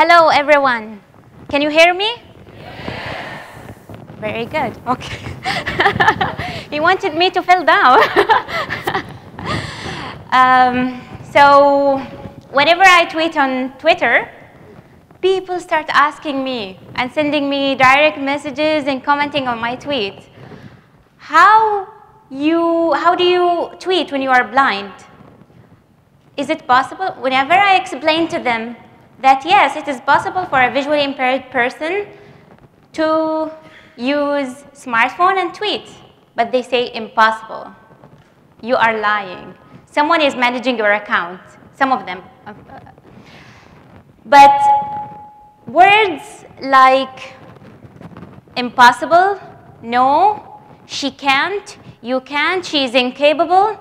Hello, everyone. Can you hear me? Yes. Very good. Okay. He wanted me to fall down. So whenever I tweet on Twitter, people start asking me and sending me direct messages and commenting on my tweet. How do you tweet when you are blind? Is it possible? Whenever I explain to them that yes, it is possible for a visually impaired person to use smartphone and tweet, but they say impossible. You are lying. Someone is managing your account, some of them. But words like impossible, no, she can't, you can't, she's incapable,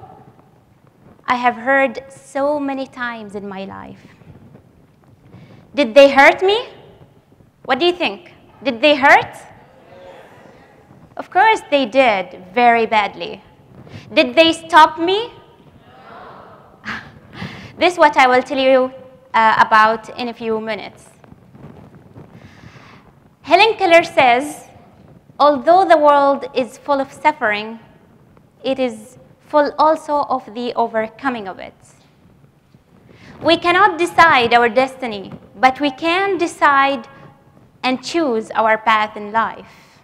I have heard so many times in my life. Did they hurt me? What do you think? Did they hurt? Of course they did, very badly. Did they stop me? This is what I will tell you about in a few minutes. Helen Keller says, although the world is full of suffering, it is full also of the overcoming of it. We cannot decide our destiny, but we can decide and choose our path in life.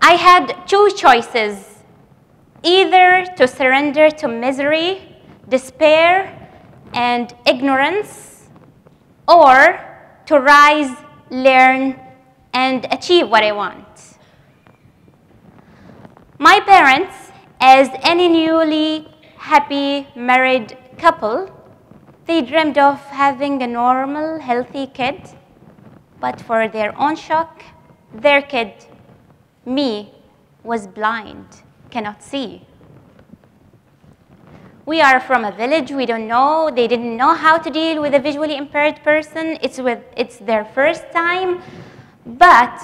I had two choices, either to surrender to misery, despair, and ignorance, or to rise, learn, and achieve what I want. My parents, as any newly happy married couple, they dreamed of having a normal, healthy kid, but for their own shock, their kid, me, was blind, cannot see. We are from a village, we don't know, they didn't know how to deal with a visually impaired person, it's their first time, but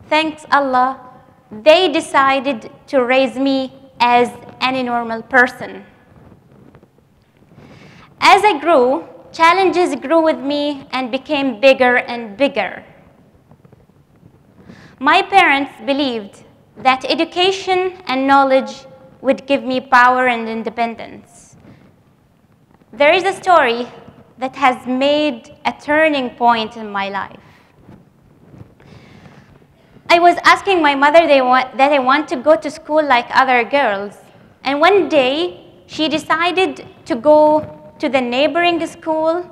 thanks Allah, they decided to raise me as any normal person. As I grew, challenges grew with me and became bigger and bigger. My parents believed that education and knowledge would give me power and independence. There is a story that has made a turning point in my life. I was asking my mother that I want to go to school like other girls. And one day, she decided to go to the neighboring school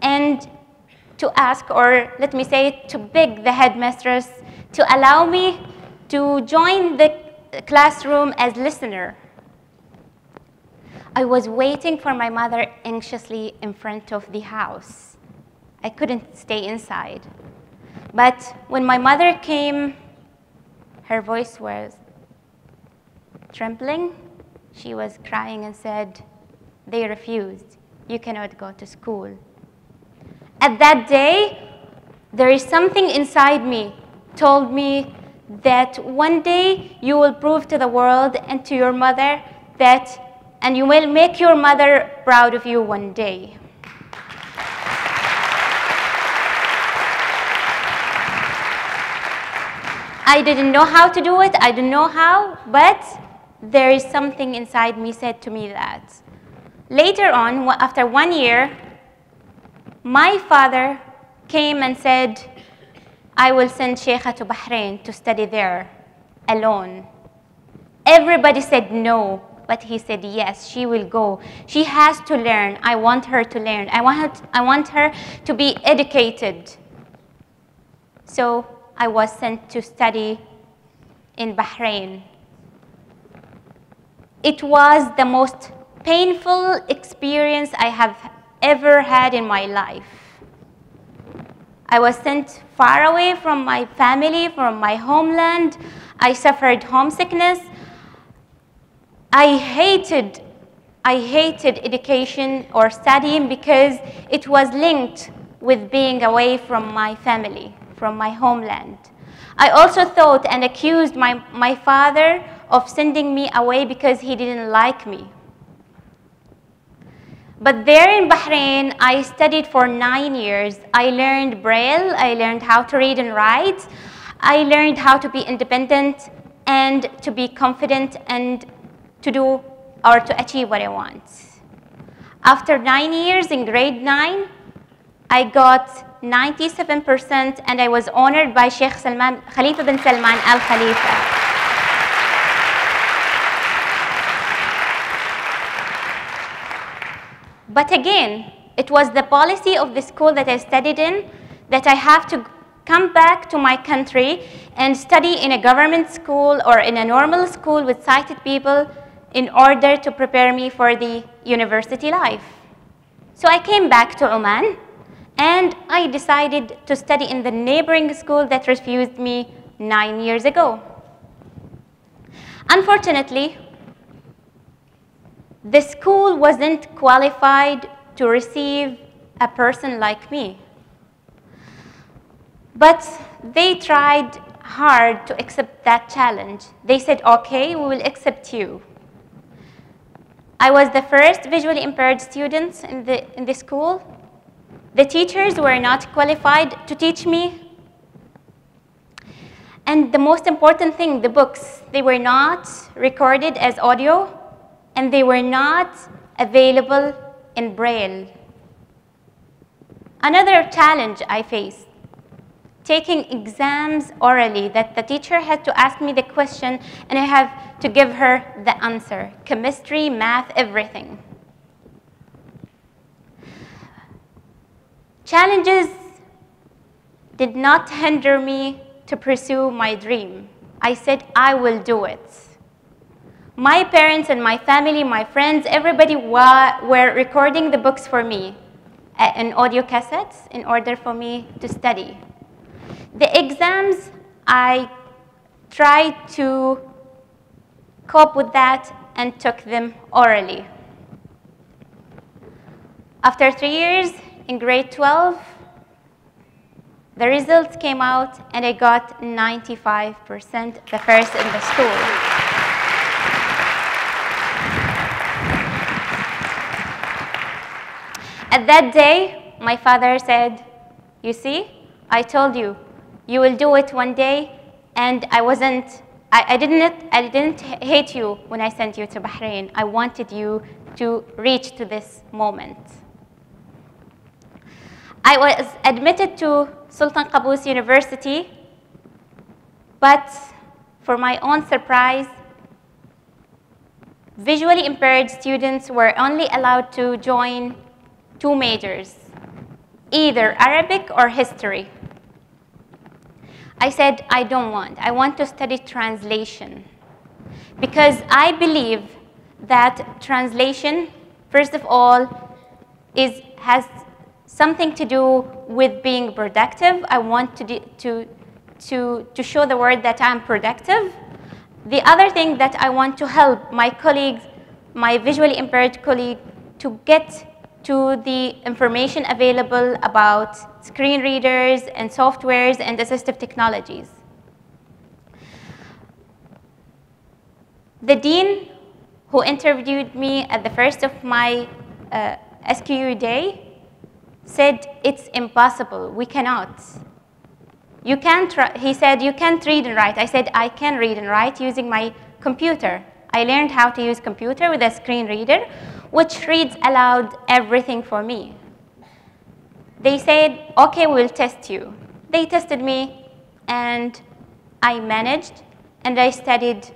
and to ask, or let me say, to beg the headmistress to allow me to join the classroom as listener. I was waiting for my mother anxiously in front of the house. I couldn't stay inside. But when my mother came, her voice was trembling. She was crying and said, they refused. You cannot go to school. At that day, there is something inside me told me that one day you will prove to the world and to your mother and you will make your mother proud of you one day. I didn't know how to do it, I didn't know how, but there is something inside me said to me that. Later on, after 1 year, my father came and said, I will send Shaikha to Bahrain to study there, alone. Everybody said no, but he said yes, she will go. She has to learn. I want her to learn. I want her to be educated. So I was sent to study in Bahrain. It was the most painful experience I have ever had in my life. I was sent far away from my family, from my homeland. I suffered homesickness. I hated education or studying because it was linked with being away from my family, from my homeland. I also thought and accused my father of sending me away because he didn't like me. But there in Bahrain, I studied for 9 years. I learned Braille, I learned how to read and write, I learned how to be independent and to be confident and to do or to achieve what I want. After 9 years in grade 9, I got 97% and I was honored by Sheikh Khalifa bin Salman Al Khalifa. But again, it was the policy of the school that I studied in that I have to come back to my country and study in a government school or in a normal school with sighted people in order to prepare me for the university life. So I came back to Oman and I decided to study in the neighboring school that refused me 9 years ago. Unfortunately, the school wasn't qualified to receive a person like me. But they tried hard to accept that challenge. They said, okay, we will accept you. I was the first visually impaired student in the school. The teachers were not qualified to teach me. And the most important thing, the books, they were not recorded as audio, and they were not available in Braille. Another challenge I faced, taking exams orally, that the teacher had to ask me the question and I have to give her the answer. Chemistry, math, everything. Challenges did not hinder me to pursue my dream. I said, I will do it. My parents and my family, my friends, everybody were recording the books for me in audio cassettes in order for me to study. The exams, I tried to cope with that and took them orally. After 3 years, in grade 12, the results came out and I got 95%, the first in the school. At that day, my father said, you see, I told you, you will do it one day, and I didn't hate you when I sent you to Bahrain. I wanted you to reach to this moment. I was admitted to Sultan Qaboos University, but for my own surprise, visually impaired students were only allowed to join 2 majors, either Arabic or history. I said, I don't want. I want to study translation because I believe that translation, first of all, has something to do with being productive. I want to show the world that I'm productive. The other thing that I want to help my colleagues, my visually impaired colleague, to get to the information available about screen readers and softwares and assistive technologies. The dean who interviewed me at the first of my SQU day said, it's impossible, we cannot. You can't, he said, you can't read and write. I said, I can read and write using my computer. I learned how to use computer with a screen reader, which reads aloud everything for me. They said, okay, we'll test you. They tested me, and I managed, and I studied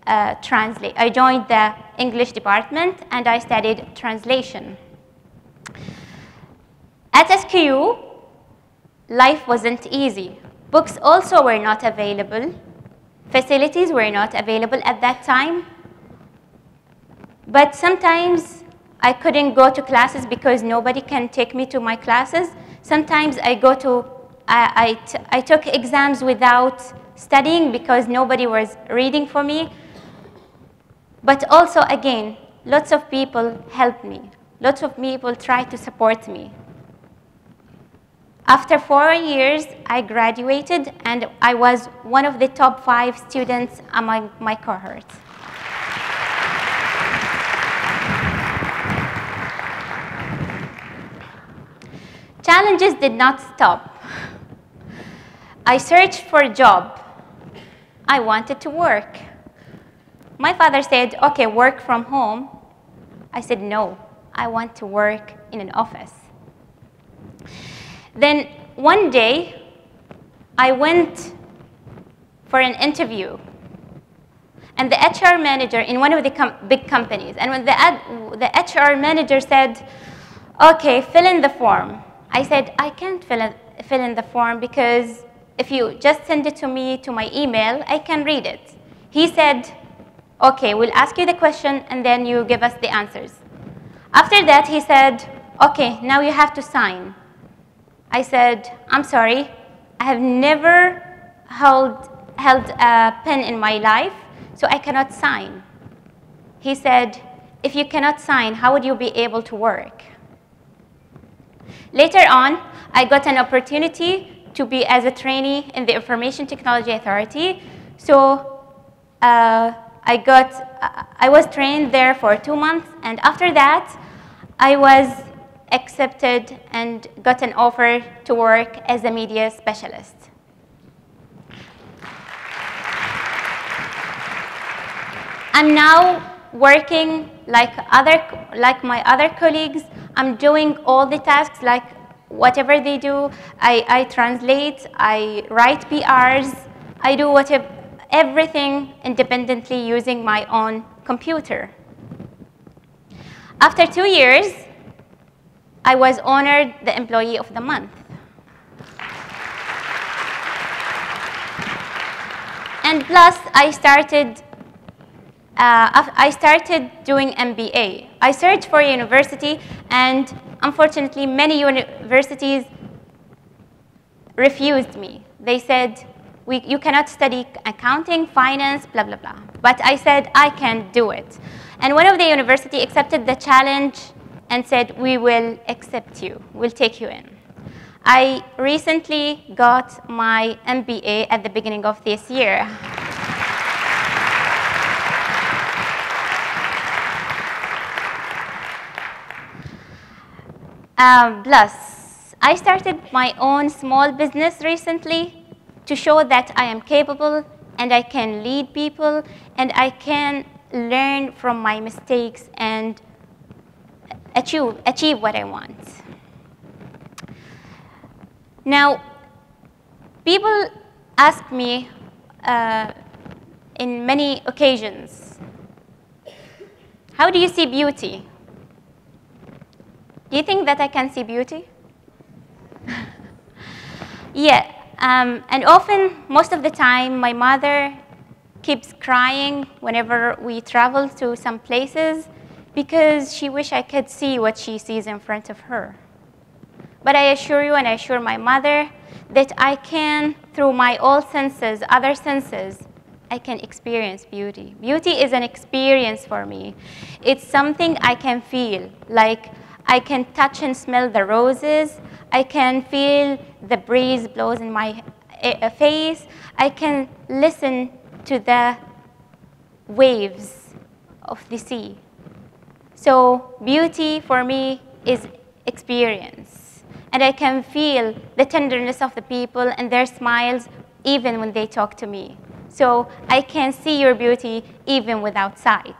I joined the English department, and I studied translation. At SQU, life wasn't easy. Books also were not available. Facilities were not available at that time. But sometimes I couldn't go to classes because nobody can take me to my classes. Sometimes I took exams without studying because nobody was reading for me. But also, again, lots of people helped me. Lots of people tried to support me. After 4 years, I graduated, and I was one of the top 5 students among my cohort. Challenges did not stop. I searched for a job. I wanted to work. My father said, okay, work from home. I said, no, I want to work in an office. Then one day, I went for an interview. And the HR manager in one of the big companies, and when the HR manager said, okay, fill in the form. I said, I can't fill in the form because if you just send it to me to my email, I can read it. He said, okay, we'll ask you the question and then you give us the answers. After that, he said, okay, now you have to sign. I said, I'm sorry, I have never held a pen in my life, so I cannot sign. He said, if you cannot sign, how would you be able to work? Later on, I got an opportunity to be as a trainee in the Information Technology Authority. So I was trained there for 2 months, and after that, I was accepted and got an offer to work as a media specialist. I'm now working like my other colleagues. I'm doing all the tasks like whatever they do. I translate, I write PRs, I do everything independently using my own computer. After 2 years, I was honored the Employee of the Month. And plus, I started doing MBA. I searched for a university, and unfortunately, many universities refused me. They said, you cannot study accounting, finance, blah, blah, blah. But I said, I can do it. And one of the universities accepted the challenge and said, we will accept you, we'll take you in. I recently got my MBA at the beginning of this year. Plus, I started my own small business recently to show that I am capable and I can lead people and I can learn from my mistakes and achieve what I want. Now, people ask me in many occasions, how do you see beauty? Do you think that I can see beauty? Yeah, and often, most of the time, my mother keeps crying whenever we travel to some places because she wishes I could see what she sees in front of her. But I assure you, and I assure my mother, that I can, through my all senses, other senses, I can experience beauty. Beauty is an experience for me. It's something I can feel, like I can touch and smell the roses. I can feel the breeze blows in my face. I can listen to the waves of the sea. So beauty for me is experience. And I can feel the tenderness of the people and their smiles even when they talk to me. So I can see your beauty even without sight.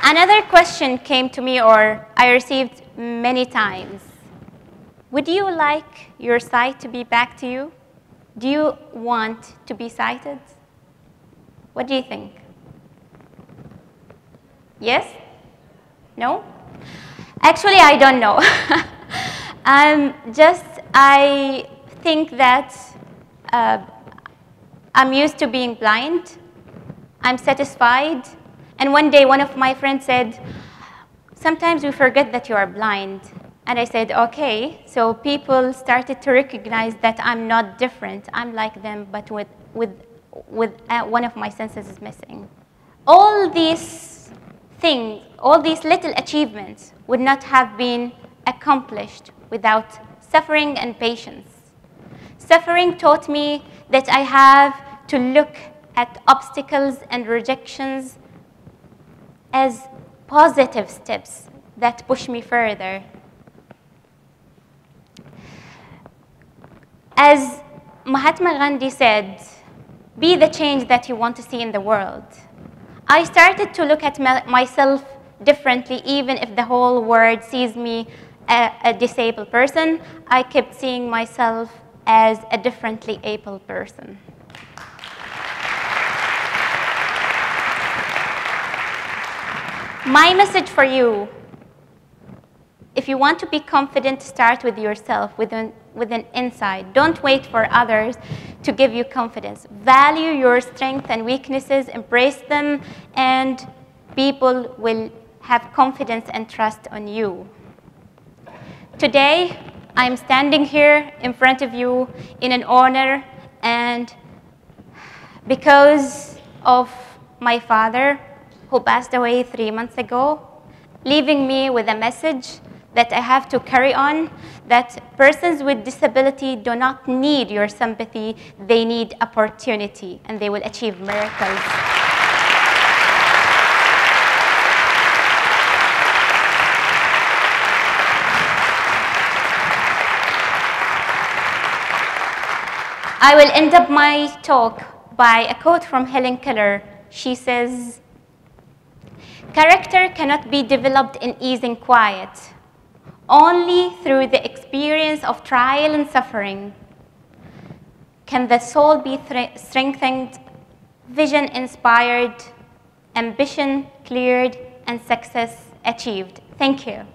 Another question came to me, or I received many times. Would you like your sight to be back to you? Do you want to be sighted? What do you think? Yes? No? Actually, I don't know. I think that I'm used to being blind. I'm satisfied. And one day, one of my friends said, sometimes we forget that you are blind. And I said, okay. So people started to recognize that I'm not different. I'm like them, but with one of my senses is missing. All these things, all these little achievements would not have been accomplished without suffering and patience. Suffering taught me that I have to look at obstacles and rejections as positive steps that push me further. As Mahatma Gandhi said, be the change that you want to see in the world. I started to look at myself differently, even if the whole world sees me a disabled person. I kept seeing myself as a differently able person. My message for you, if you want to be confident, start with yourself, with an inside. Don't wait for others to give you confidence. Value your strengths and weaknesses, embrace them, and people will have confidence and trust on you. Today, I'm standing here in front of you in an honor, and because of my father, who passed away 3 months ago, leaving me with a message that I have to carry on, that persons with disability do not need your sympathy, they need opportunity, and they will achieve miracles. I will end up my talk by a quote from Helen Keller. She says, "Character cannot be developed in ease and quiet. Only through the experience of trial and suffering can the soul be strengthened, vision inspired, ambition cleared, and success achieved." Thank you.